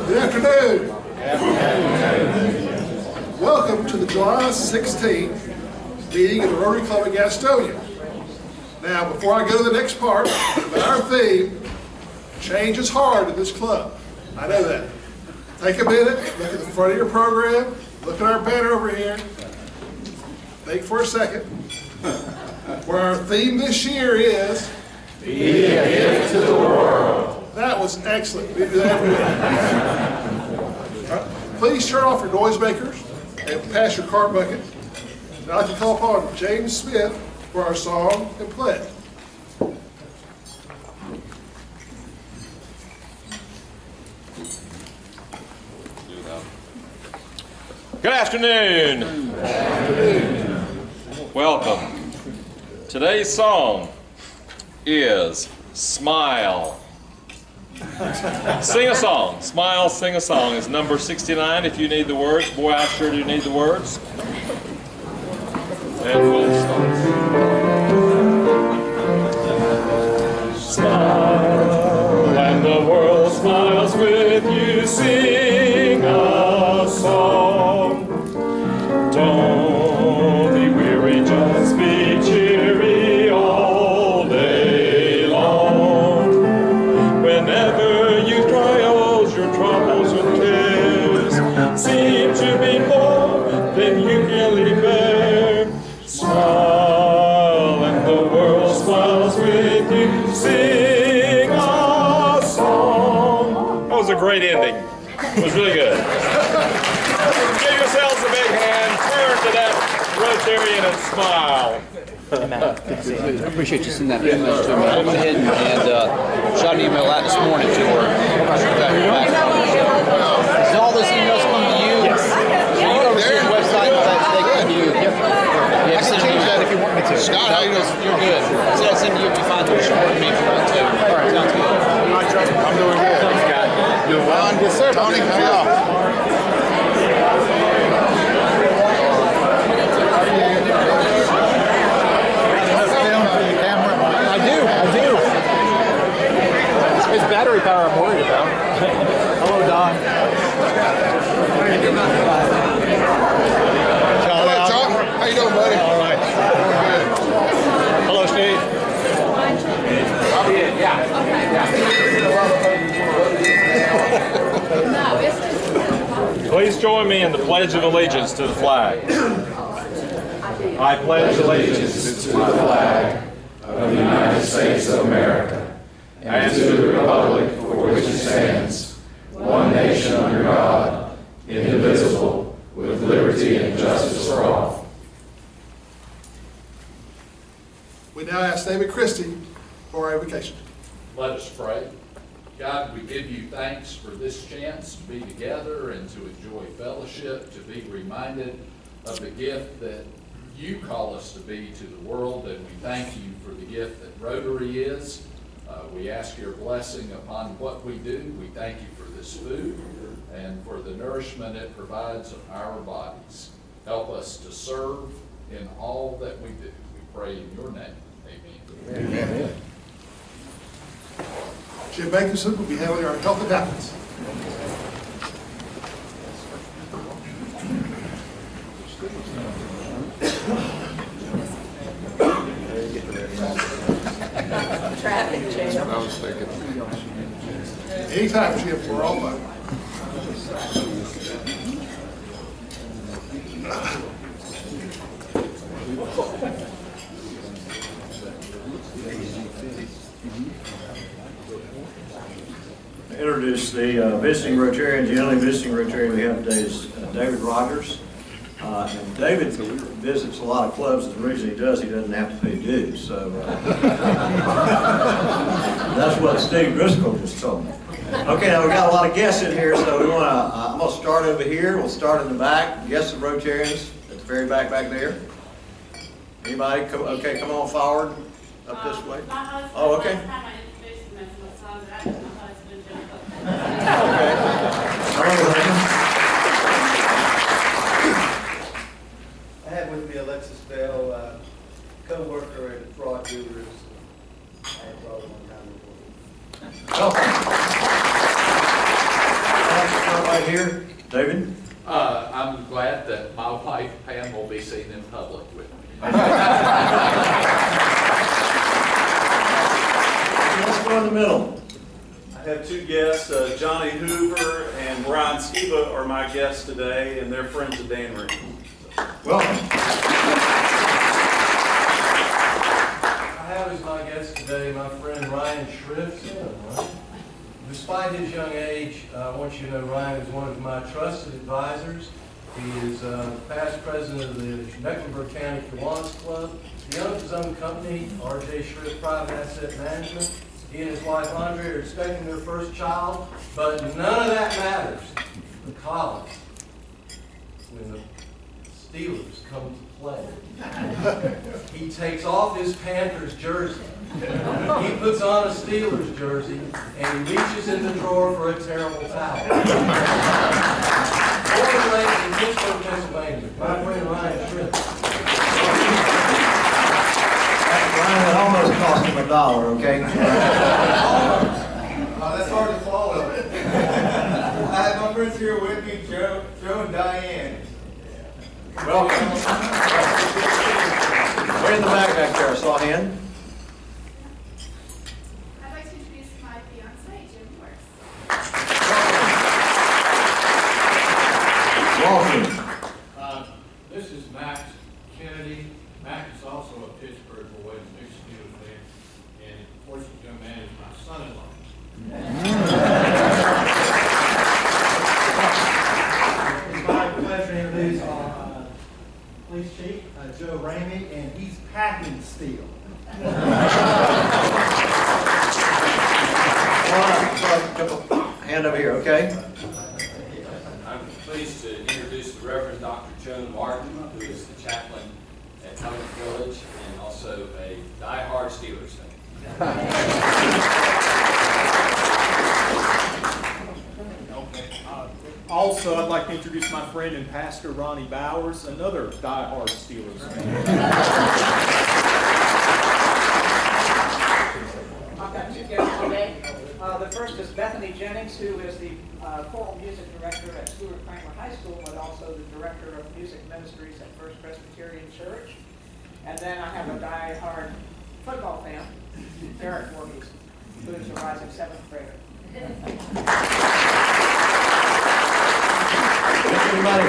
Good afternoon. Welcome to the July 16th meeting of the Rotary Club of Gastonia. Now, before I go to the next part, our theme, change is hard in this club. I know that. Take a minute, look at the front of your program, look at our banner over here. Think for a second. Where our theme this year is, be a gift to the world. That was excellent. We do that every day. Please turn off your noisemakers and pass your card bucket. And I'd like to call upon James Smith for our song and pledge. Good afternoon. Good afternoon. Welcome. Today's song is Smile. Sing a song. Smile, sing a song is number 69 if you need the words. Boy, I sure do need the words. And we'll start. Smile, and the world smiles with you. Sing a song. Don't be weary, just be cheery all day long. Whenever you trials, your troubles and cares seem to be more than you can bear. Smile, and the world smiles with you. Sing a song. That was a great ending. It was really good. Give yourselves a big hand. Turn to that Rotarian and smile. Matt, good to see you. I appreciate you sending that email to me. I went ahead and shot an email out this morning to her. Did all those emails come to you? Yes. So you go over to your website and they come to you. Yep. I can change that if you want me to. Scott, how you doing? You're good. So I send you if you find the short me if you want to. All right. Sounds good. I'm doing good. Thanks, Scott. Doing well. Yes, sir. Tony, how y'all? It's battery power I'm worried about. Hello, Don. Hello, John. How you doing, buddy? All right. Hello, Steve. Please join me in the Pledge of Allegiance to the flag. I pledge allegiance to the flag of the United States of America and to the republic for which it stands, one nation under God, indivisible, with liberty and justice for all. We now ask David Christie for our invocation. Let us pray. God, we give you thanks for this chance to be together and to enjoy fellowship, to be reminded of the gift that you call us to be to the world, and we thank you for the gift that Rotary is. We ask your blessing upon what we do. We thank you for this food and for the nourishment it provides of our bodies. Help us to serve in all that we do. We pray in your name. Amen. Amen. Jim Bankerson will be handling our health and happiness. Traffic jam. That's what I was thinking. Anytime, Jim, we're all fine. Introduce the visiting Rotarians. The only visiting Rotarian we have today is David Rogers. And David visits a lot of clubs, and the reason he doesn't have to pay dues. So that's what Steve Driscoll just told me. Okay, now we've got a lot of guests in here, so we want to. I'm going to start over here. We'll start in the back. Guests of Rotarians at the very back there. Anybody? Okay, come on forward up this way. Oh, okay. Okay. I have with me Alexis Bell, co-worker at Fraud Dealers. I brought one time before. Oh. right here, David. I'm glad that my wife Pam will be seen in public with me. Let's go in the middle. I have two guests, Johnny Hoover and Brian Skiba are my guests today, and they're friends of Dan Reed. Welcome. I have as my guest today my friend Ryan Schrift. Despite his young age, I want you to know Ryan is one of my trusted advisors. He is past president of the Mecklenburg County Kiwanis Club. He owns his own company, R.J. Schrift Private Asset Management. He and his wife Andre are expecting their first child, but none of that matters because when the Steelers come to play, he takes off his Panthers jersey, he puts on a Steelers jersey, and he reaches in the drawer for a terrible towel. Born and raised in Pittsburg, Pennsylvania, my friend Ryan Schrift. Ryan, it almost cost him $1, okay? That's hard to follow. I have my friends here with me, Joe and Diane. Welcome. Way in the back there, I saw a hand. I'd like to introduce my fiance, Jim Morris. Welcome. This is Max Kennedy. Max is also a Pittsburgh boy, a big Steelers fan, and unfortunately, young man is my son-in-law. It's my pleasure to introduce our police chief, Joe Ramey, and he's packing steel. Hand over here, okay? I'm pleased to introduce the Reverend Dr. Joan Martin, who is the chaplain at Tunnel Village and also a die-hard Steelers fan. Also, I'd like to introduce my friend and pastor, Ronnie Bowers, another die-hard Steelers fan. I've got two guests today. The first is Bethany Jennings, who is the choral music director at Stewart Cramer High School, but also the director of music ministries at First Presbyterian Church. And then I have a die-hard football fan, Derek Voorhees, who is a rising seventh grader. Everybody.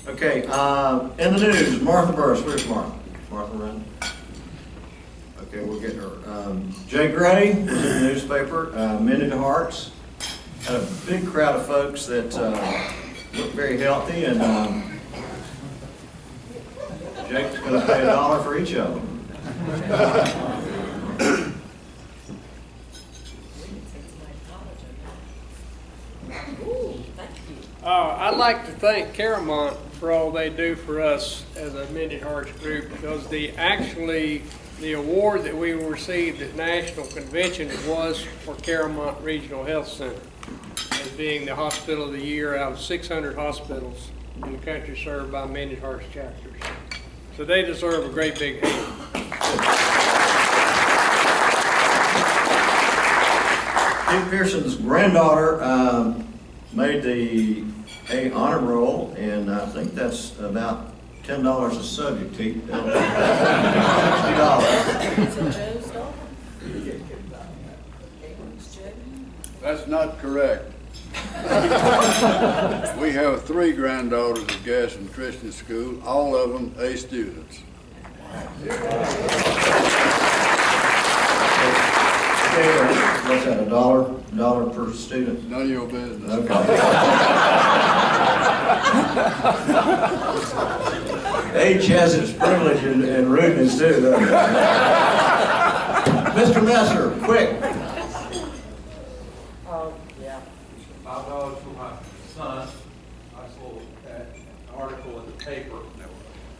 Okay, in the news, Martha Burris. Where's Martha? Martha run. Okay, we'll get her. Jay Gray was in the newspaper. Mended Hearts. Had a big crowd of folks that looked very healthy, and Jake's going to pay $1 for each of them. I'd like to thank Caramont for all they do for us as a Mended Hearts group, because the award that we received at National Convention was for Caramont Regional Health Center as being the hospital of the year out of 600 hospitals in the country served by Mended Hearts chapters. So they deserve a great big hand. Steve Pearson's granddaughter made the A honor roll, and I think that's about $10 a subject. $60. That's not correct. We have 3 granddaughters at Gastonia Christian School, all of them A students. What's that, $1 per student? None of your business. Okay. Age has its privilege and rudeness too, doesn't it? Mr. Messer, quick. Yeah. $5 for my son. I saw an article in the paper.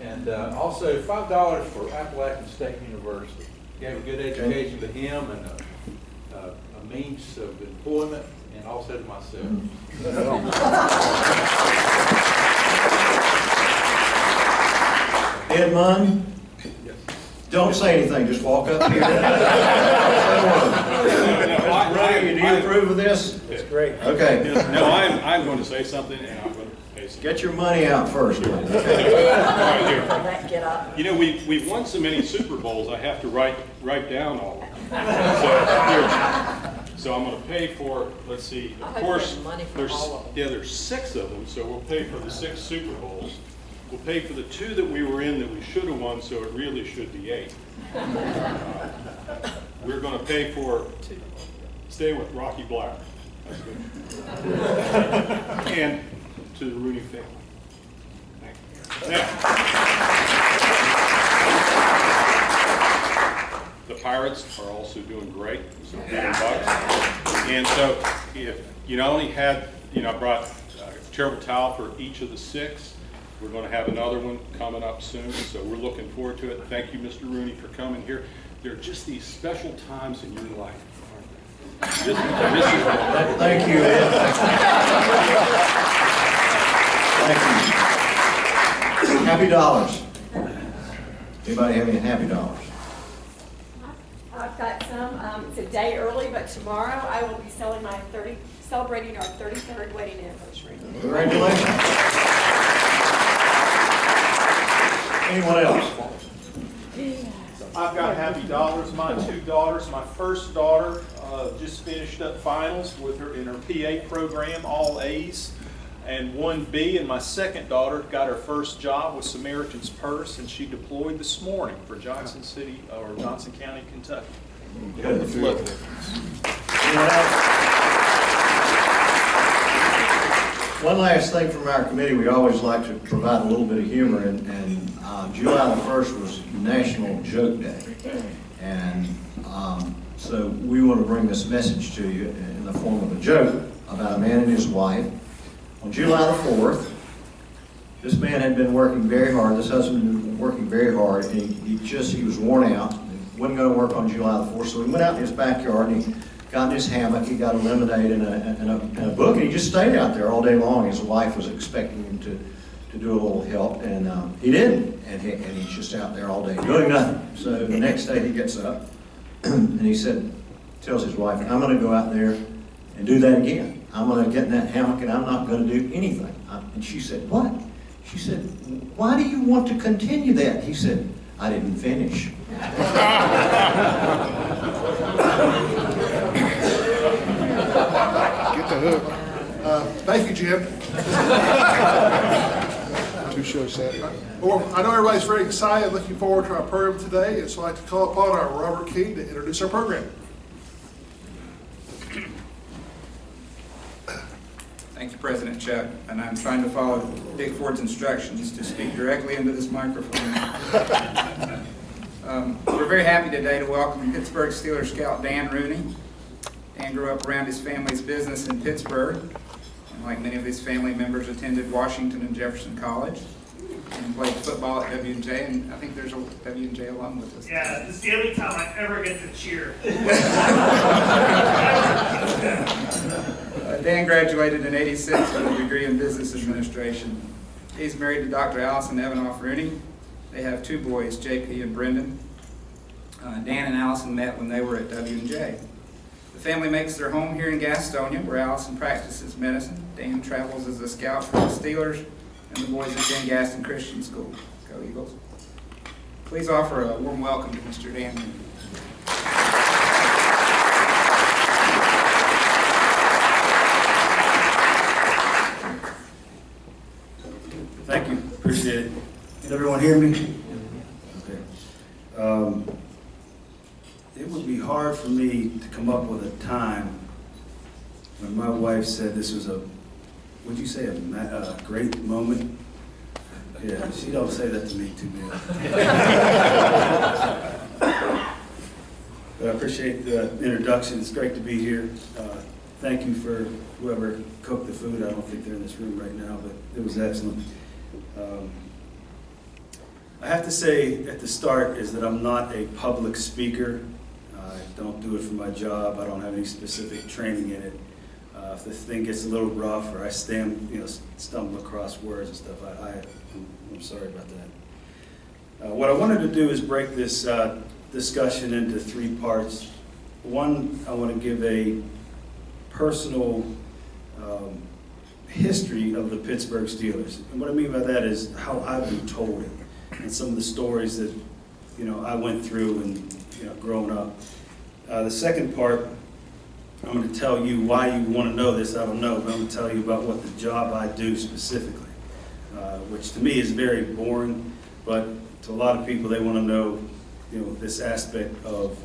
And also $5 for Appalachian State University. Gave a good education to him and a means of employment, and also to myself. Ed Munn? Yes. Don't say anything, just walk up here. Ryan you approve of this? It's great. Okay. No, I'm going to say something, and I'm going to pay some. Get your money out first. All right, here. Get up. You know, we've won so many Super Bowls, I have to write down all of them. So, here. So I'm going to pay for, let's see, of course, there's 6 of them, so we'll pay for the 6 Super Bowls. We'll pay for the 2 that we were in that we should have won, so it really should be 8. We're going to pay for, stay with Rocky Black. That's good. And to the Rooney family. Thank you. Now, the Pirates are also doing great, so $1 million. And so if you not only had, I brought a charitable towel for each of the 6. We're going to have another one coming up soon, so we're looking forward to it. Thank you, Mr. Rooney, for coming here. There are just these special times in your life, aren't there? This is one. Thank you, Ed. Thank you. Happy dollars. Anybody have any happy dollars? I've got some. It's a day early, but tomorrow I will be celebrating our 33rd wedding anniversary. Congratulations. Anyone else? I've got happy dollars. My 2 daughters. My first daughter just finished up finals in her PA program, all A's, and 1 B. And my second daughter got her first job with Samaritan's Purse, and she deployed this morning for Johnson County, Kentucky. Good. Anyone else? One last thing from our committee, we always like to provide a little bit of humor, and July the 1st was National Joke Day, and so we want to bring this message to you in the form of a joke about a man and his wife. On July the 4th, this man had been working very hard, this husband had been working very hard, and he was worn out, he wasn't going to work on July the 4th, so he went out in his backyard and he got in his hammock, he got a lemonade and a book, and he just stayed out there all day long. His wife was expecting him to do a little help, and he didn't, and he's just out there all day doing nothing. So the next day he gets up, and he tells his wife, I'm going to go out there and do that again. I'm going to get in that hammock, and I'm not going to do anything. And she said, what? She said, why do you want to continue that? He said, I didn't finish. Get the hook. Thank you, Jim. 2 shows Saturday. Well, I know everybody's very excited, looking forward to our program today, and so I'd like to call upon our Robert King to introduce our program. Thank you, President Chuck, and I'm trying to follow Dick Ford's instructions to speak directly into this microphone. We're very happy today to welcome Pittsburgh Steelers scout Dan Rooney. Dan grew up around his family's business in Pittsburgh, and like many of his family members, attended Washington and Jefferson College, and played football at W&J, and I think there's a W&J alum with us. Yeah, this is the only time I ever get to cheer. Dan graduated in '86 with a degree in business administration. He's married to Dr. Allison Evanoff Rooney. They have 2 boys, JP and Brendan. Dan and Allison met when they were at W&J. The family makes their home here in Gastonia, where Allison practices medicine. Dan travels as a scout for the Steelers, and the boys attend Gaston Christian School. Go Eagles. Please offer a warm welcome to Mr. Dan Rooney. Thank you. Appreciate it. Can everyone hear me? Okay. It would be hard for me to come up with a time when my wife said this was would you say a great moment? Yeah, she don't say that to me too much. But I appreciate the introduction. It's great to be here. Thank you for whoever cooked the food. I don't think they're in this room right now, but it was excellent. I have to say at the start is that I'm not a public speaker. I don't do it for my job. I don't have any specific training in it. If the thing gets a little rough or I stumble across words and stuff, I'm sorry about that. What I wanted to do is break this discussion into 3 parts. One, I want to give a personal history of the Pittsburgh Steelers. And what I mean by that is how I've been told it, and some of the stories that, you know, I went through and, you know, growing up. The second part, I'm going to tell you why you want to know this, I don't know, but I'm going to tell you about what the job I do specifically, which to me is very boring, but to a lot of people, they want to know, you know, this aspect of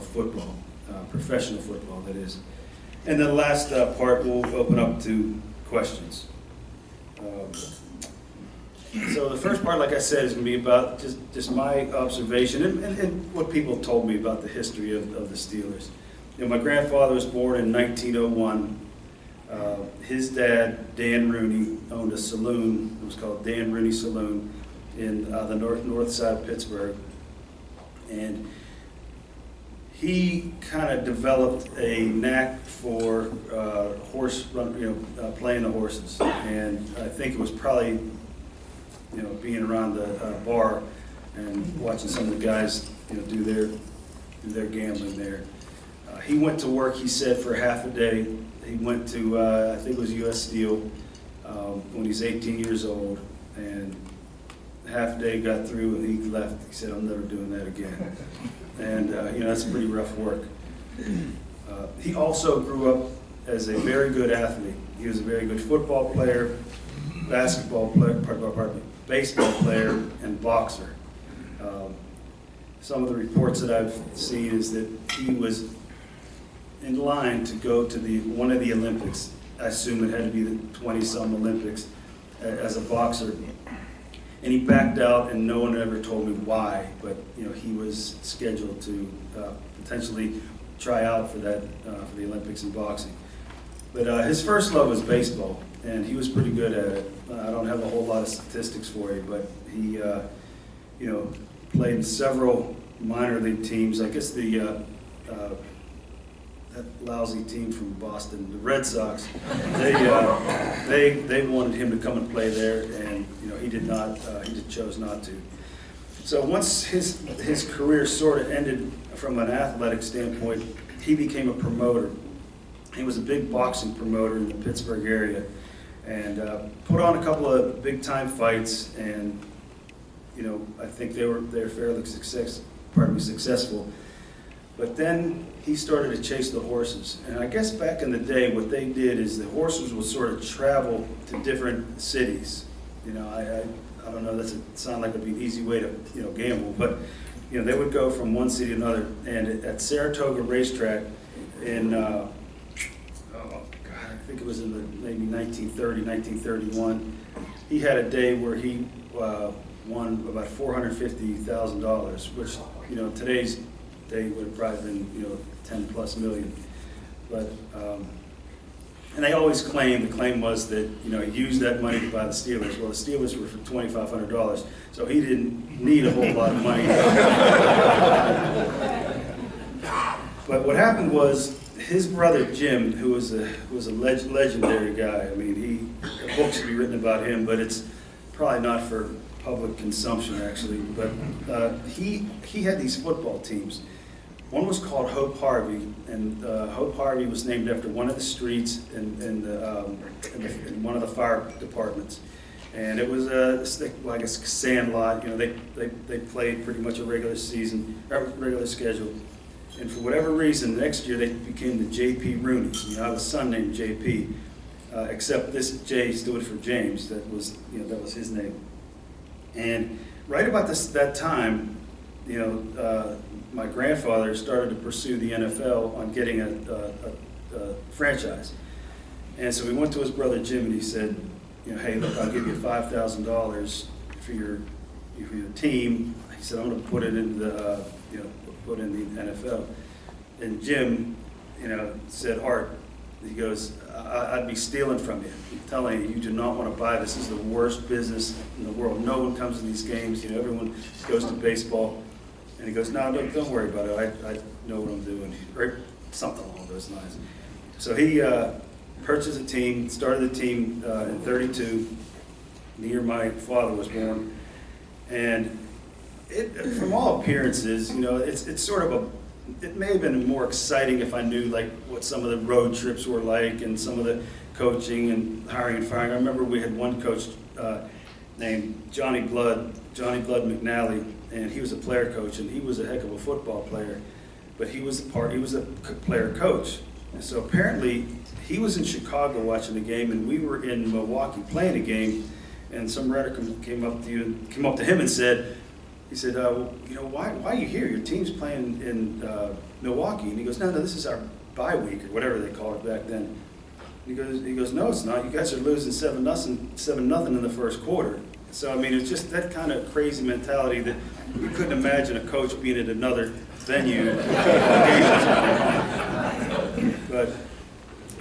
football, professional football, that is. And then the last part, we'll open up to questions. So the first part, like I said, is going to be about just my observation and what people told me about the history of the Steelers. You know, my grandfather was born in 1901. His dad, Dan Rooney, owned a saloon. It was called Dan Rooney Saloon in the north side of Pittsburgh. And he kind of developed a knack for playing the horses. And I think it was probably, you know, being around the bar and watching some of the guys, you know, do their gambling there. He went to work, he said, for half a day. He went to, I think it was U.S. Steel, when he was 18 years old, and half a day got through and he left. He said, I'm never doing that again. And, you know, that's pretty rough work. He also grew up as a very good athlete. He was a very good football player, basketball player, baseball player, and boxer. Some of the reports that I've seen is that he was in line to go to one of the Olympics. I assume it had to be the 20-some Olympics as a boxer. And he backed out, and no one ever told me why, but, you know, he was scheduled to potentially try out for that, for the Olympics in boxing. But his first love was baseball, and he was pretty good at it. I don't have a whole lot of statistics for you, but he, you know, played in several minor league teams. I guess that lousy team from Boston, the Red Sox, they wanted him to come and play there, and, you know, he did not. He just chose not to. So once his career sort of ended from an athletic standpoint, he became a promoter. He was a big boxing promoter in the Pittsburgh area, and put on a couple of big time fights, and, you know, I think they were fairly successful. But then he started to chase the horses. And I guess back in the day, what they did is the horses would sort of travel to different cities. You know, I don't know, that sounds like it'd be an easy way to, you know, gamble, but, you know, they would go from one city to another. And at Saratoga Racetrack in, I think it was in maybe 1930, 1931, he had a day where he won about $450,000, which, you know, today's day would have probably been, you know, 10+ million. But, and they always claimed, the claim was that, you know, he used that money to buy the Steelers. Well, the Steelers were for $2,500, so he didn't need a whole lot of money. But what happened was, his brother Jim, who was a legendary guy. I mean, books should be written about him, but it's probably not for public consumption, actually. But he had these football teams. One was called Hope Harvey, and Hope Harvey was named after one of the streets in one of the fire departments. And it was like a sand lot. You know, they played pretty much a regular schedule. And for whatever reason, the next year they became the J.P. Rooneys. You know, I have a son named J.P., except this J stood for James. That was his name. And right about that time, you know, my grandfather started to pursue the NFL on getting a franchise. And so we went to his brother Jim, and he said, you know, hey, look, I'll give you $5,000 for your team. He said, I'm going to put it in the put in the NFL. And Jim, you know, said, Art, he goes, I'd be stealing from you. I'm telling you, you do not want to buy this. This is the worst business in the world. No one comes to these games. You know, everyone goes to baseball. And he goes, no, don't worry about it. I know what I'm doing. Or something along those lines. So he purchased a team, started the team in '32, the year my father was born. And from all appearances, you know, it's sort of a it may have been more exciting if I knew like what some of the road trips were like and some of the coaching and hiring and firing. I remember we had one coach named Johnny Blood McNally, and he was a player coach, and he was a heck of a football player, but he was a player coach. And so apparently he was in Chicago watching the game, and we were in Milwaukee playing a game, and some writer came up to him and said, you know, why are you here? Your team's playing in Milwaukee. And he goes, no, this is our bye week, or whatever they called it back then. He goes, no, it's not. You guys are losing 7-0 in the first quarter. So, I mean, it's just that kind of crazy mentality that you couldn't imagine a coach being at another venue. But,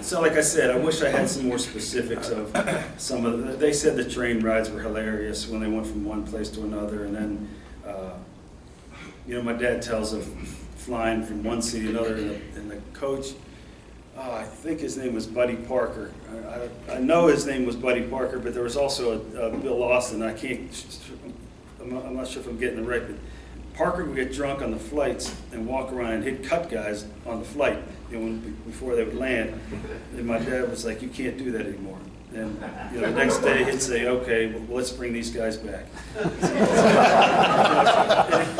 so like I said, I wish I had some more specifics of some of the, they said the train rides were hilarious when they went from one place to another, and then, you know, my dad tells of flying from one city to another, and the coach, I think his name was Buddy Parker. I know his name was Buddy Parker, but there was also a Bill Austin. I'm not sure if I'm getting it right, but Parker would get drunk on the flights and walk around and he'd cut guys on the flight, you know, before they would land. And my dad was like, you can't do that anymore. And you know, the next day he'd say, okay, well, let's bring these guys back.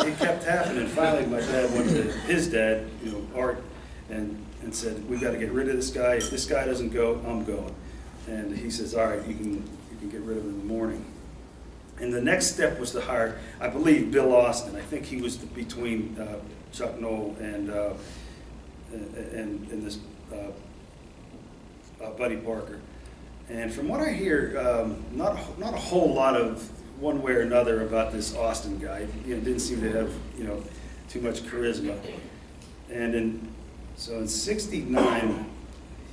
It kept happening. Finally, my dad went to his dad, you know, Art, and said, we've got to get rid of this guy. If this guy doesn't go, I'm going. And he says, all right, you can get rid of him in the morning. And the next step was to hire, I believe, Bill Austin. I think he was between Chuck Knoll and this Buddy Parker. And from what I hear, not a whole lot of one way or another about this Austin guy. You know, didn't seem to have, you know, too much charisma. And so in '69,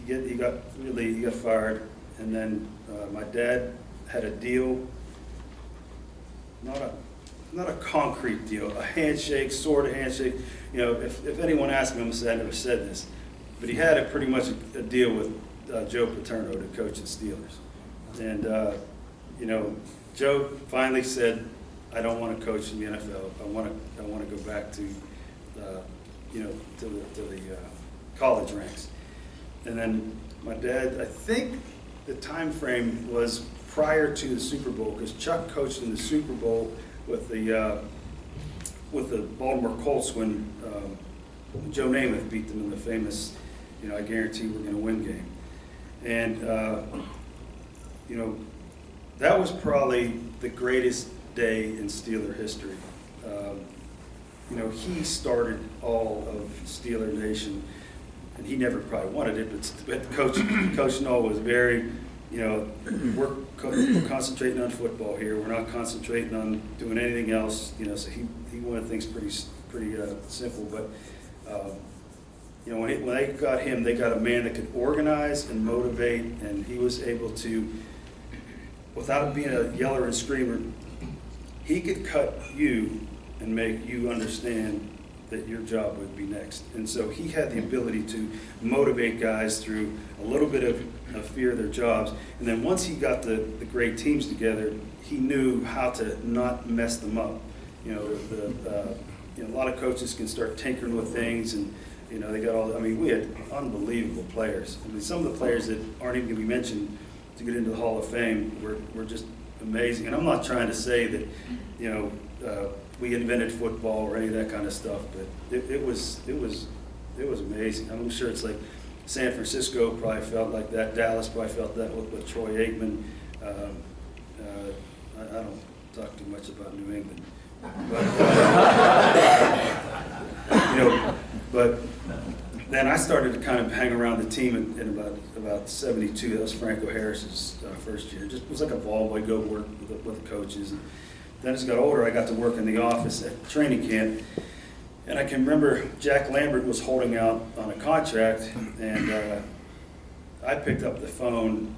he got fired, and then my dad had a deal, not a concrete deal, a handshake, sort of handshake. You know, if anyone asked me, I'm gonna say I never said this, but he had pretty much a deal with Joe Paterno to coach the Steelers, and you know, Joe finally said, I don't want to coach in the NFL. I want to go back to you know, to the college ranks. And then my dad, I think the time frame was prior to the Super Bowl, because Chuck coached in the Super Bowl with the Baltimore Colts when Joe Namath beat them in the famous, you know, I guarantee we're going to win game. And you know, that was probably the greatest day in Steeler history. You know, he started all of Steeler Nation, and he never probably wanted it, but Coach Knoll was very, you know, we're concentrating on football here. We're not concentrating on doing anything else. You know, so he wanted things pretty simple. But you know, when they got him, they got a man that could organize and motivate, and he was able to, without being a yeller and screamer, he could cut you and make you understand that your job would be next. And so he had the ability to motivate guys through a little bit of fear of their jobs. And then once he got the great teams together, he knew how to not mess them up. You know, you know, a lot of coaches can start tinkering with things, and you know, they got all, I mean, we had unbelievable players. I mean, some of the players that aren't even gonna be mentioned to get into the Hall of Fame were just amazing. And I'm not trying to say that, you know, we invented football or any of that kind of stuff, but it was amazing. I'm sure it's like San Francisco probably felt like that. Dallas probably felt that with Troy Aikman. I don't talk too much about New England, but you know. But then I started to kind of hang around the team in about '72. That was Franco Harris's first year. Just was like a ball boy, go work with the coaches. And then as I got older, I got to work in the office at training camp. And I can remember Jack Lambert was holding out on a contract, and I picked up the phone,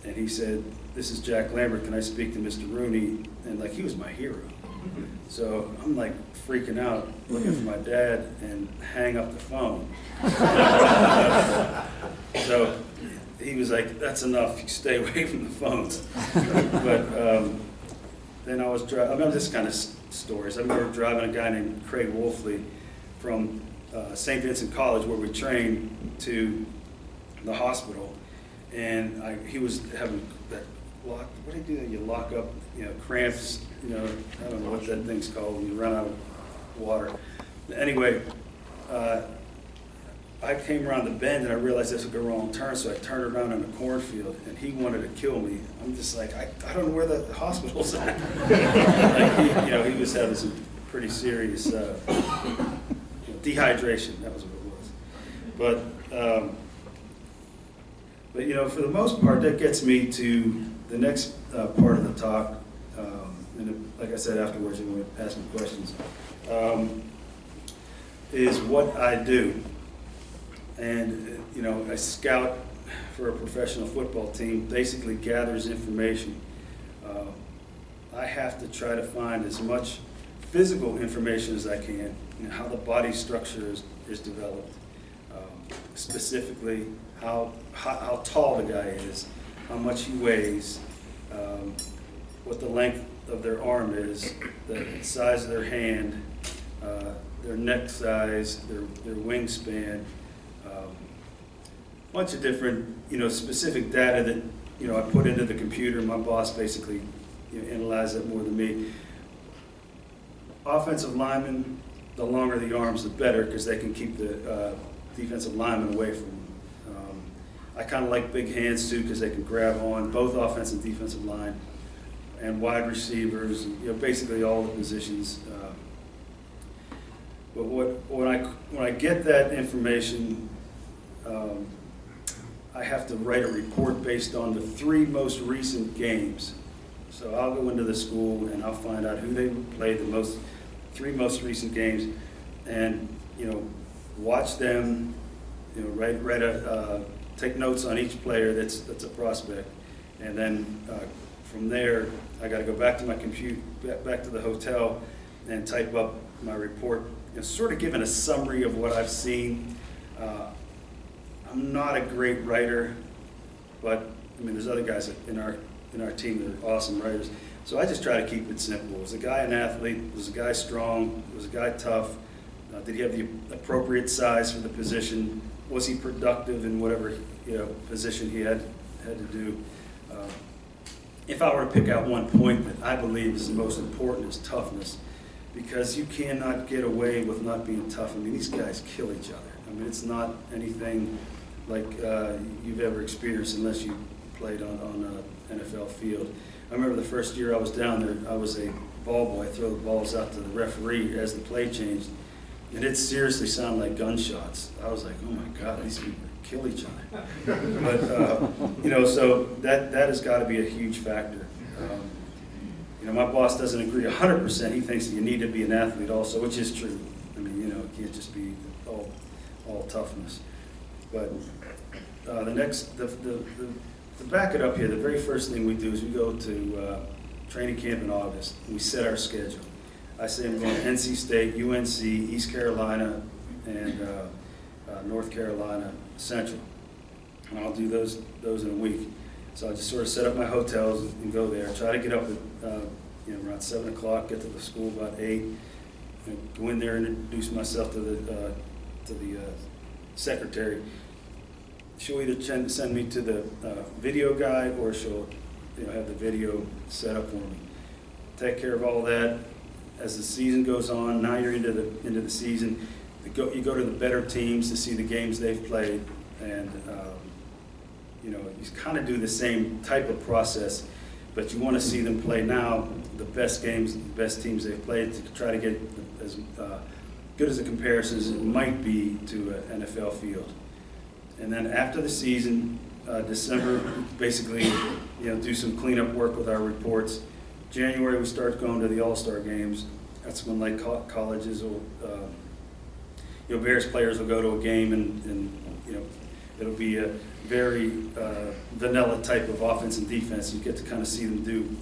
and he said, "This is Jack Lambert, can I speak to Mr. Rooney?" And like, he was my hero. So I'm like freaking out, looking for my dad, and hang up the phone. So he was like, "That's enough, you stay away from the phones." But then I was driving, I remember this kind of stories. I remember driving a guy named Craig Wolfley from St. Vincent College where we train to the hospital, and he was having that lock. What do you do? You lock up, cramps. I don't know what that thing's called when you run out of water. Anyway, I came around the bend and I realized this was a wrong turn, so I turned around in a cornfield, and he wanted to kill me. I'm just like, I don't know where the hospital's at. Like he was having some pretty serious dehydration. That was what it was. But for the most part, that gets me to the next part of the talk. And like I said, afterwards, you're going to ask me questions. Is what I do. And, I scout for a professional football team, basically gathers information. I have to try to find as much physical information as I can, how the body structure is developed, specifically how tall the guy is, how much he weighs, what the length of their arm is, the size of their hand, their neck size, their wingspan, a bunch of different, specific data that, I put into the computer. My boss basically analyzes it more than me. Offensive linemen, the longer the arms, the better, because they can keep the defensive lineman away from them. I kind of like big hands too, because they can grab on both offensive and defensive line, and wide receivers, basically all the positions. But when I get that information, I have to write a report based on the 3 most recent games. So I'll go into the school and I'll find out who they played the 3 most recent games, and watch them. Take notes on each player that's a prospect, and then from there I got to go back to my computer, back to the hotel, and type up my report. Sort of giving a summary of what I've seen. I'm not a great writer, but there's other guys in our team that are awesome writers. So I just try to keep it simple. Was the guy an athlete? Was the guy strong? Was the guy tough? Did he have the appropriate size for the position? Was he productive in whatever position he had to do? If I were to pick out one point that I believe is the most important, is toughness, because you cannot get away with not being tough. These guys kill each other. It's not anything like you've ever experienced unless you played on an NFL field. I remember the first year I was down there, I was a ball boy. I throw the balls out to the referee as the play changed, and it seriously sounded like gunshots. I was like, oh my God, these people kill each other. But, so that has got to be a huge factor. My boss doesn't agree 100%. He thinks that you need to be an athlete also, which is true. It can't just be all toughness. But to back it up here, the very first thing we do is we go to training camp in August, and we set our schedule. I say I'm going to NC State, UNC, East Carolina, and North Carolina Central. And I'll do those in a week. So I just sort of set up my hotels and go there. Try to get up at around 7 o'clock, get to the school about 8, go in there and introduce myself to the secretary. She'll either send me to the video guy, or she'll have the video set up for me. Take care of all that. As the season goes on, now you're into the season. You go to the better teams to see the games they've played, and you kind of do the same type of process, but you want to see them play now the best games, the best teams they've played, to try to get as good as a comparison as it might be to an NFL field. And then after the season, December, basically, do some cleanup work with our reports. January, we start going to the All-Star games. That's when, like, colleges will, various players will go to a game, and it'll be a very vanilla type of offense and defense. You get to kind of see them do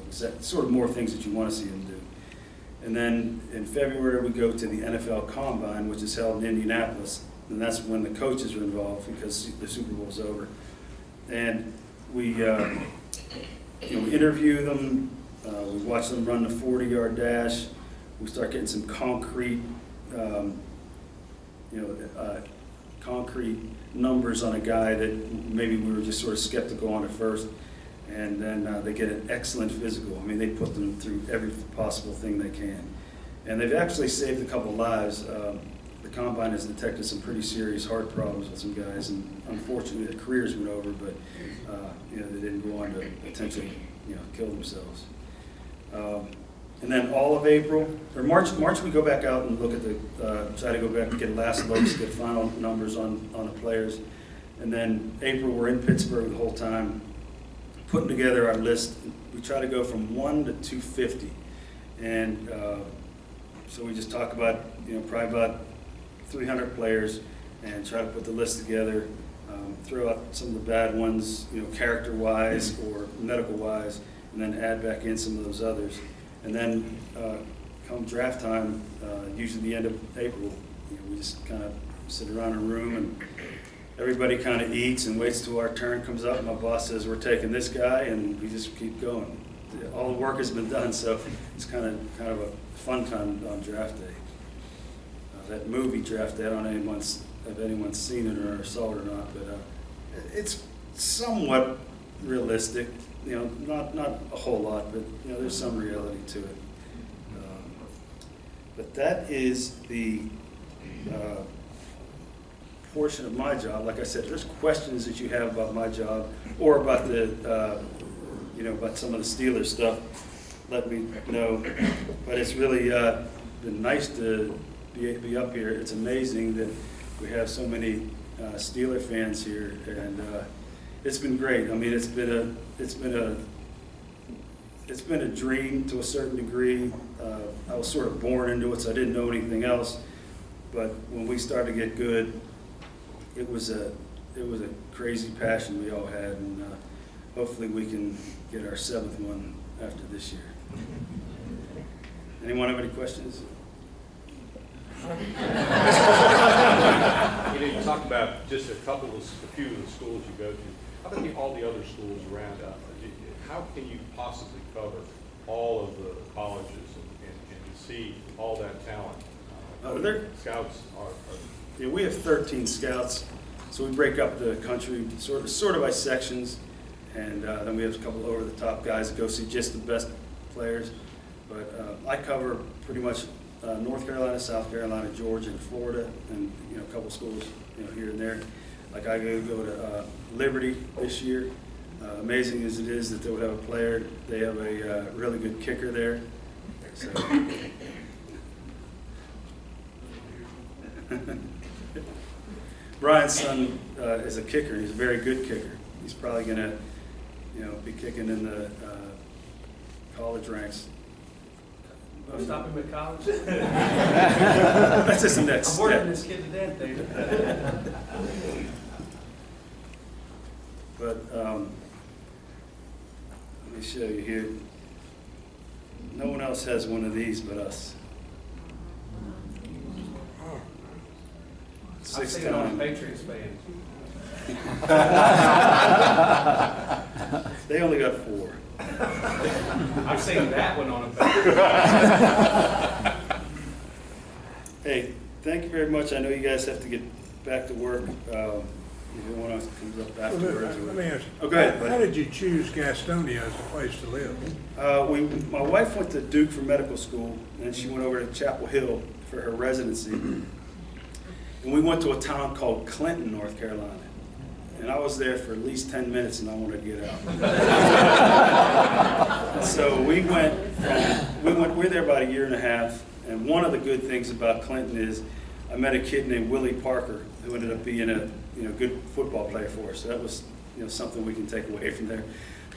sort of more things that you want to see them do. And then in February, we go to the NFL Combine, which is held in Indianapolis, and that's when the coaches are involved because the Super Bowl's over. And we interview them, we watch them run the 40-yard dash, we start getting some concrete concrete numbers on a guy that maybe we were just sort of skeptical on at first, and then they get an excellent physical. I mean, they put them through every possible thing they can. And they've actually saved a couple lives. The Combine has detected some pretty serious heart problems with some guys, and unfortunately their careers went over, but they didn't go on to potentially kill themselves. And then all of April, or March we go back out and look at try to go back and get last looks, get final numbers on the players. And then April, we're in Pittsburgh the whole time, putting together our list. We try to go from 1 to 250. And so we just talk about, probably about 300 players and try to put the list together, throw out some of the bad ones, character-wise or medical-wise, and then add back in some of those others. And then come draft time, usually the end of April, we just kind of sit around in a room and everybody kind of eats and waits till our turn comes up. My boss says, we're taking this guy, and we just keep going. All the work has been done, so it's kind of a fun time on draft day. That movie Draft Day, I don't know if anyone's seen it or saw it or not, but it's somewhat realistic. Not a whole lot, but there's some reality to it. But that is the portion of my job. Like I said, if there's questions that you have about my job or about the about some of the Steelers stuff, let me know. But it's really been nice to be up here. It's amazing that we have so many Steeler fans here, and it's been great. I mean, it's been a dream to a certain degree. I was sort of born into it, so I didn't know anything else. But when we started to get good, it was a crazy passion we all had, and hopefully we can get our 7th one after this year. Anyone have any questions? You talk about just a few of the schools you go to. How about all the other schools around? How can you possibly cover all of the colleges and see all that talent? Scouts are we have 13 scouts, so we break up the country sort of by sections, and then we have a couple over the top guys that go see just the best players. But I cover pretty much North Carolina, South Carolina, Georgia, and Florida, and a couple schools here and there. Like I go to Liberty this year. Amazing as it is that they would have a player, they have a really good kicker there. So. Brian's son is a kicker. He's a very good kicker. He's probably going to, be kicking in the college ranks. Don't stop him at college. That's just the next step. I'm working this kid to death, David. But let me show you here. No one else has one of these but us. I've seen it on Patriots fans. They only got 4. I've seen that one on a Patriots. Hey, thank you very much. I know you guys have to get back to work. If you want to come up afterwards. Let me ask you. Oh, go ahead. How did you choose Gastonia as a place to live? My wife went to Duke for medical school, and she went over to Chapel Hill for her residency. And we went to a town called Clinton, North Carolina. And I was there for at least 10 minutes, and I wanted to get out. So we were there about a year and a half. And one of the good things about Clinton is I met a kid named Willie Parker who ended up being a good football player for us. So that was something we can take away from there.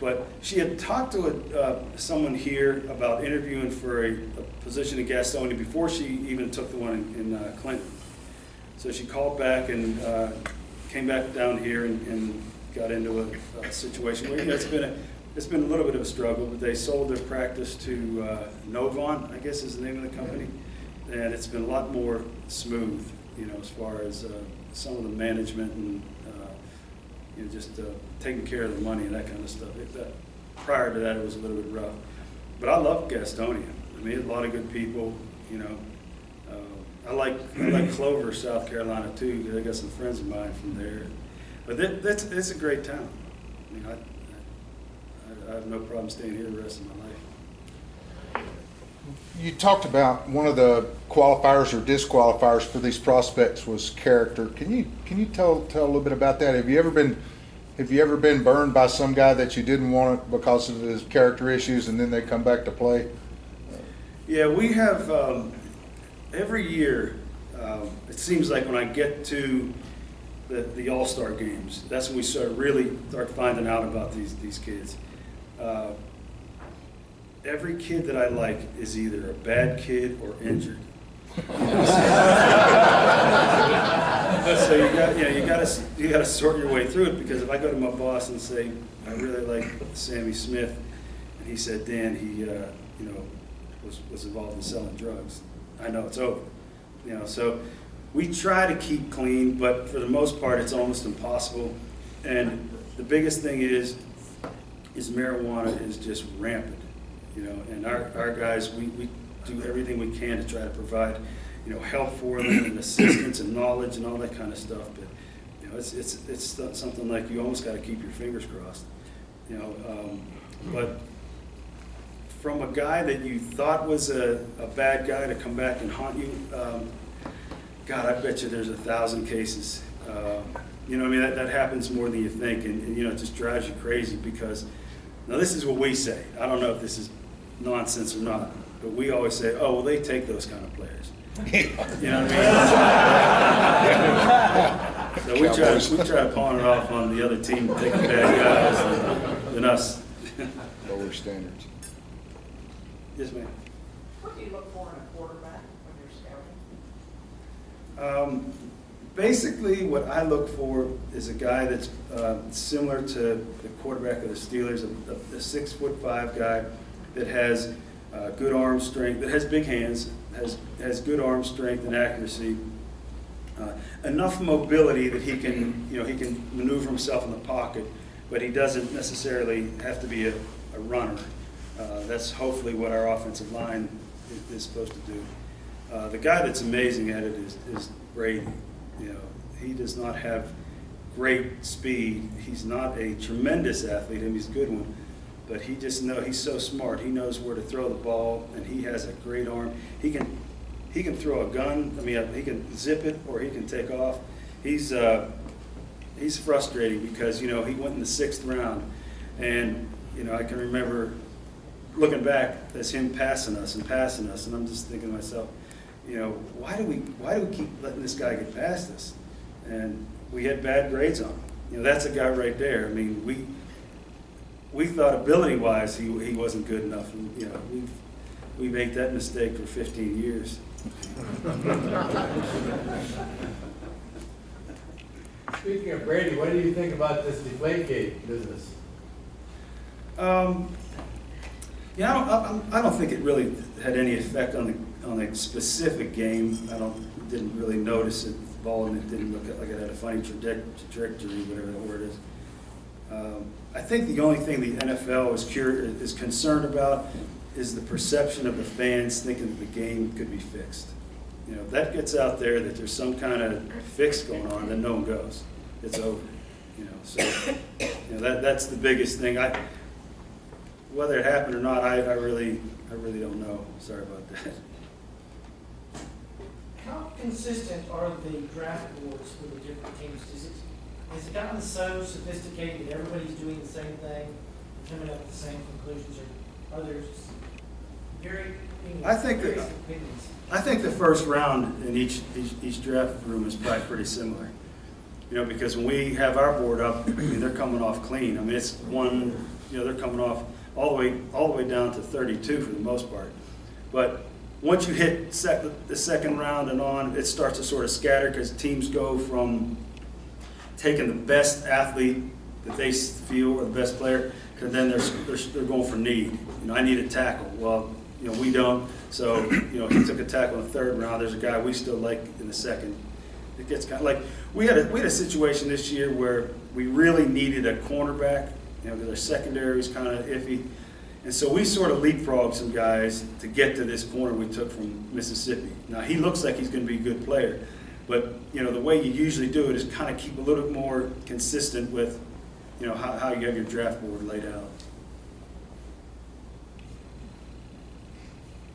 But she had talked to someone here about interviewing for a position at Gastonia before she even took the one in Clinton. So she called back and came back down here and got into a situation where it's been a little bit of a struggle, but they sold their practice to Novon, I guess is the name of the company, and it's been a lot more smooth, as far as some of the management and just taking care of the money and that kind of stuff. Prior to that, it was a little bit rough, but I love Gastonia. I mean, a lot of good people. I like Clover, South Carolina too, because I got some friends of mine from there. But it's a great town. I mean, I have no problem staying here the rest of my life. You talked about one of the qualifiers or disqualifiers for these prospects was character. Can you tell a little bit about that? Have you ever been burned by some guy that you didn't want because of his character issues, and then they come back to play? Yeah, we have every year. It seems like when I get to the All-Star games, that's when we really start finding out about these kids. Every kid that I like is either a bad kid or injured. So you got to sort your way through it, because if I go to my boss and say I really like Sammy Smith, and he said Dan, he was involved in selling drugs, I know it's over. So we try to keep clean, but for the most part it's almost impossible. And the biggest thing is marijuana is just rampant. And our guys, we do everything we can to try to provide, help for them and assistance and knowledge and all that kind of stuff. But it's something like you almost got to keep your fingers crossed. But from a guy that you thought was a bad guy to come back and haunt you, God, I bet you there's 1,000 cases. That happens more than you think, and it just drives you crazy, because now this is what we say. I don't know if this is nonsense or not, but we always say, oh, well, they take those kind of players. You know what I mean? So we try to pawn it off on the other team taking bad guys than us. Lower standards. Yes, ma'am. What do you look for in a quarterback when you're scouting? Basically, what I look for is a guy that's similar to the quarterback of the Steelers, a 6'5" guy that has good arm strength, that has big hands, has good arm strength and accuracy, enough mobility that he can maneuver himself in the pocket, but he doesn't necessarily have to be a runner. That's hopefully what our offensive line is supposed to do. The guy that's amazing at it is Brady. He does not have great speed. He's not a tremendous athlete, and he's a good one, but he's so smart. He knows where to throw the ball, and he has a great arm. He can throw a gun. I mean, he can zip it or he can take off. He's frustrating because he went in the 6th round, and I can remember looking back as him passing us, and I'm just thinking to myself, why do we keep letting this guy get past us? And we had bad grades on him. That's a guy right there. I mean, we thought ability-wise he wasn't good enough. And, we made that mistake for 15 years. Speaking of Brady, what do you think about this Deflategate business? I don't think it really had any effect on the specific game. Didn't really notice it. The ball and it didn't look like it had a funny trajectory, whatever that word is. I think the only thing the NFL is concerned about is the perception of the fans thinking that the game could be fixed. If that gets out there that there's some kind of fix going on, then no one goes. It's over. So that's the biggest thing. Whether it happened or not, I really don't know. Sorry about that. How consistent are the draft boards for the different teams? Has it gotten so sophisticated that everybody's doing the same thing, coming up with the same conclusions, or are there very opinions? I think the first round in each draft room is probably pretty similar. Because when we have our board up, they're coming off clean. It's one. They're coming off all the way down to 32 for the most part. But once you hit the second round and on, it starts to sort of scatter, because teams go from taking the best athlete that they feel or the best player, and then they're going for need. I need a tackle. Well, we don't. So he took a tackle in the 3rd round. There's a guy we still like in the 2nd. It gets kind of like we had a situation this year where we really needed a cornerback. Because our secondary was kind of iffy. And so we sort of leapfrogged some guys to get to this corner we took from Mississippi. Now, he looks like he's going to be a good player, but, you know, the way you usually do it is kind of keep a little more consistent with, you know, how you have your draft board laid out.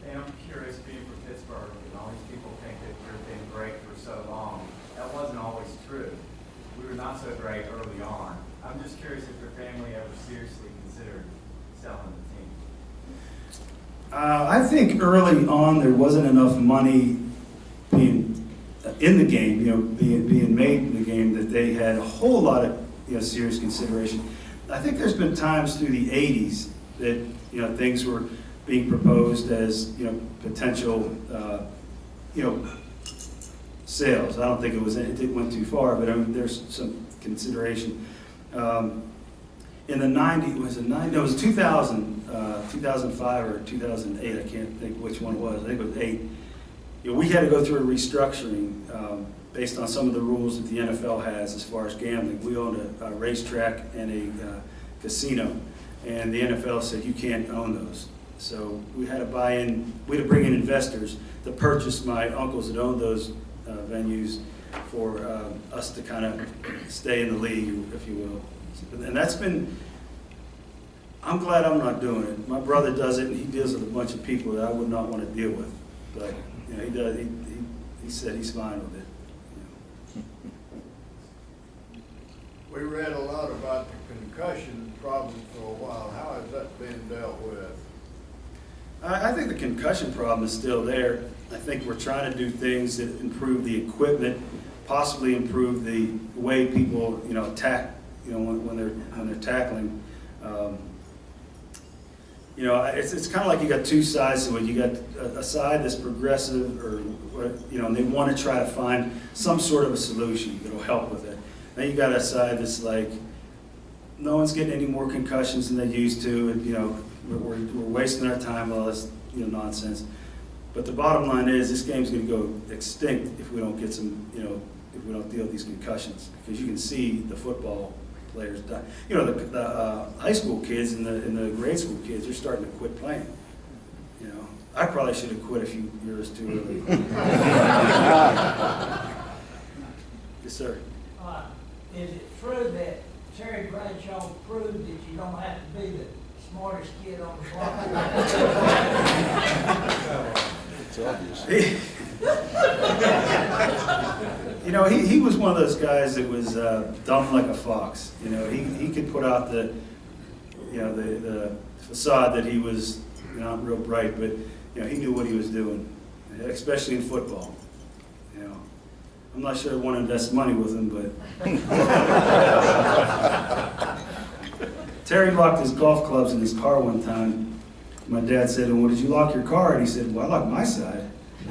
And I'm curious, being from Pittsburgh, and all these people think that we've been great for so long. That wasn't always true. We were not so great early on. I'm just curious if your family ever seriously considered selling the team. I think early on there wasn't enough money being in the game, you know, being made in the game, that they had a whole lot of, you know, serious consideration. I think there's been times through the 80s that, you know, things were being proposed as, you know, potential, you know, sales. I don't think it went too far, but I mean, there's some consideration. In the 90s, it was 2000, 2005 or 2008, I can't think which one it was, I think it was 8. You know, we had to go through a restructuring based on some of the rules that the NFL has as far as gambling. We owned a racetrack and a casino, and the NFL said you can't own those. So we had to buy in, we had to bring in investors to purchase my uncles that owned those venues for us to kind of stay in the league, if you will. And that's been, I'm glad I'm not doing it. My brother does it, and he deals with a bunch of people that I would not want to deal with. But you know, he does. He said he's fine with it. We read a lot about the concussion problem for a while. How has that been dealt with? I think the concussion problem is still there. I think we're trying to do things that improve the equipment, possibly improve the way people, you know, attack, you know, when they're tackling. You know, it's kind of like you got two sides to it. You got a side that's progressive, or you know, and they want to try to find some sort of a solution that'll help with it. Then you got a side that's like, no one's getting any more concussions than they used to, and you know, we're wasting our time with all this, you know, nonsense. But the bottom line is, this game's going to go extinct if we don't get some, you know, if we don't deal with these concussions, because you can see the football players die. You know, the high school kids and the grade school kids, they're starting to quit playing. You know, I probably should have quit a few years too early. Yes, sir. Is it true that Terry Bradshaw proved that you don't have to be the smartest kid on the block? It's obvious. You know, he was one of those guys that was dumb like a fox. You know, he could put out the, you know, the facade that he was, you know, not real bright, but you know, he knew what he was doing, especially in football. You know, I'm not sure I want to invest money with him, but Terry locked his golf clubs in his car one time. My dad said, "Well, did you lock your car?" And he said, "Well, I locked my side." Do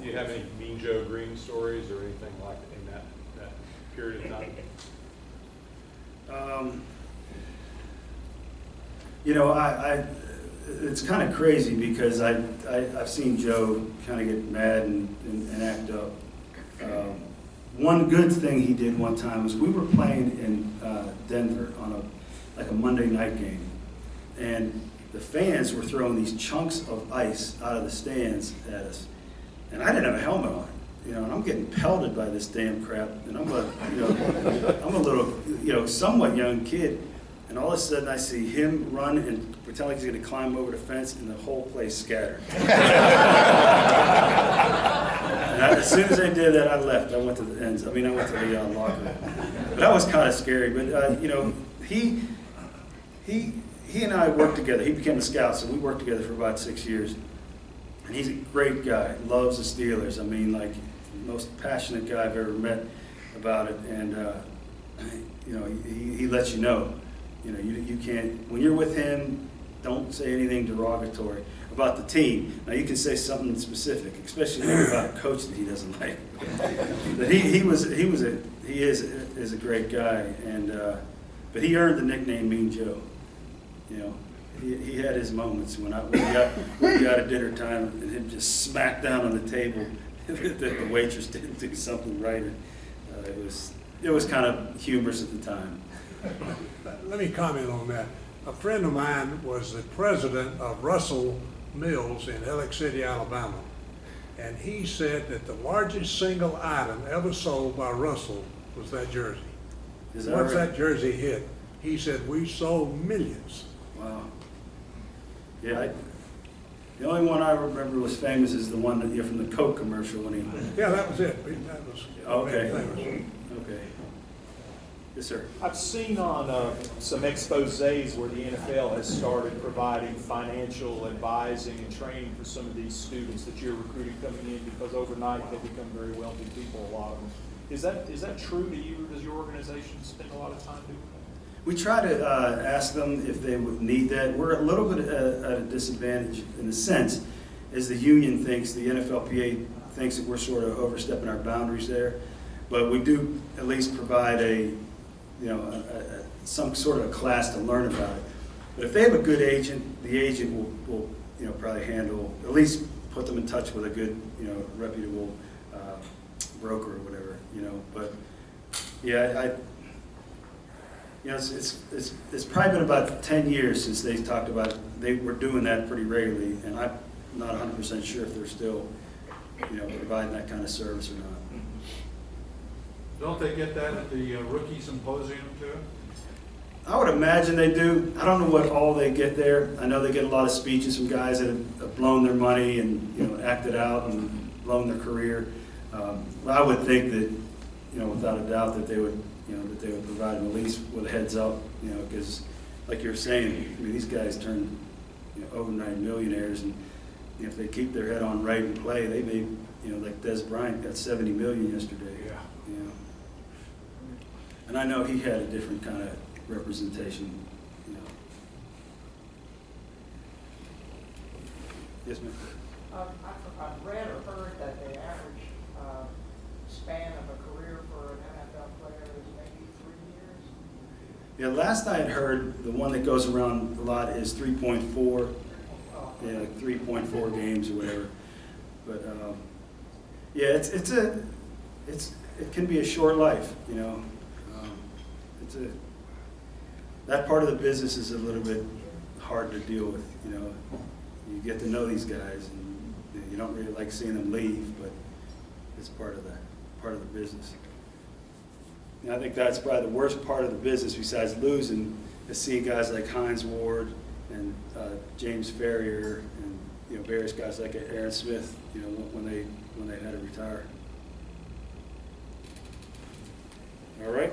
you have any Mean Joe Green stories or anything like in that period of time? You know, it's kind of crazy because I've seen Joe kind of get mad and act up. One good thing he did one time was we were playing in Denver on like a Monday night game, and the fans were throwing these chunks of ice out of the stands at us, and I didn't have a helmet on, you know, and I'm getting pelted by this damn crap, and I'm a little, you know, somewhat young kid. And all of a sudden I see him run and pretend like he's going to climb over the fence, and the whole place scattered. And as soon as I did that, I left. I went to the ends. I mean, I went to the locker room. But that was kind of scary. But, you know, he and I worked together. He became a scout, so we worked together for about 6 years. And he's a great guy. Loves the Steelers. I mean, like, the most passionate guy I've ever met about it. And, you know, he lets you know. You know, you can't, when you're with him, don't say anything derogatory about the team. Now, you can say something specific, especially about a coach that he doesn't like. But he is a great guy, and but he earned the nickname Mean Joe. You know, he had his moments when we got at dinner time and him just smacked down on the table that the waitress didn't do something right. It was kind of humorous at the time. Let me comment on that. A friend of mine was the president of Russell Mills in Ellick City, Alabama. And he said that the largest single item ever sold by Russell was that jersey. Once that jersey hit, he said, we sold millions. Wow. Yeah, the only one I remember was famous is the one that you're from the Coke commercial when he... Yeah, that was it. That was okay. famous. Okay. Yes, sir. I've seen on some exposés where the NFL has started providing financial advising and training for some of these students that you're recruiting coming in, because overnight they become very wealthy people, a lot of them. Is that true to you? Does your organization spend a lot of time doing that? We try to ask them if they would need that. We're a little bit at a disadvantage in the sense, as the union thinks, the NFLPA thinks that we're sort of overstepping our boundaries there. But we do at least provide some sort of a class to learn about it. But if they have a good agent, the agent will probably handle, at least put them in touch with a good, reputable broker or whatever, But yeah, it's probably been about 10 years since they talked about it. They were doing that pretty regularly, and I'm not 100% sure if they're still, providing that kind of service or not. Don't they get that at the rookie symposium too? I would imagine they do. I don't know what all they get there. I know they get a lot of speeches from guys that have blown their money and acted out and blown their career. I would think that, without a doubt, that they would, that they would provide them at least with a heads up, because, like you're saying, these guys turn, overnight millionaires, and if they keep their head on right and play, they may, like Des Bryant got $70 million yesterday. Yeah. And I know he had a different kind of representation. Yes, ma'am. I've read or heard that the average span of a career for an NFL player is maybe 3 years. Yeah, last I had heard, the one that goes around a lot is 3.4. Yeah, like 3.4 games or whatever. But yeah, it can be a short life, that part of the business is a little bit hard to deal with, You get to know these guys, and you don't really like seeing them leave, but it's part of the business. And I think that's probably the worst part of the business, besides losing, is seeing guys like Hines Ward and James Ferrier and various guys like Aaron Smith, when they had to retire. All right.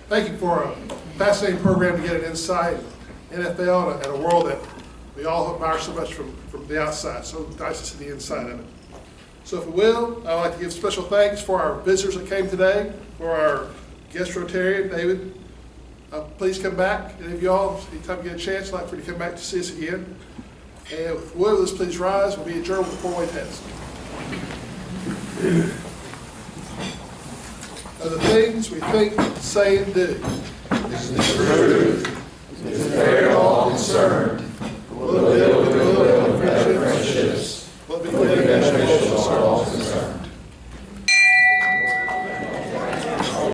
Thank you for a fascinating program to get an insight NFL and a world that we all admire so much from the outside. So nice to see the inside of it. So if we will, I'd like to give special thanks for our visitors that came today, for our guest Rotarian, David. Please come back. Any of y'all, anytime you get a chance, I'd like for you to come back to see us again. And if we will, let's please rise. We'll be adjourned with a four-way test. Of the things we think, say, and do.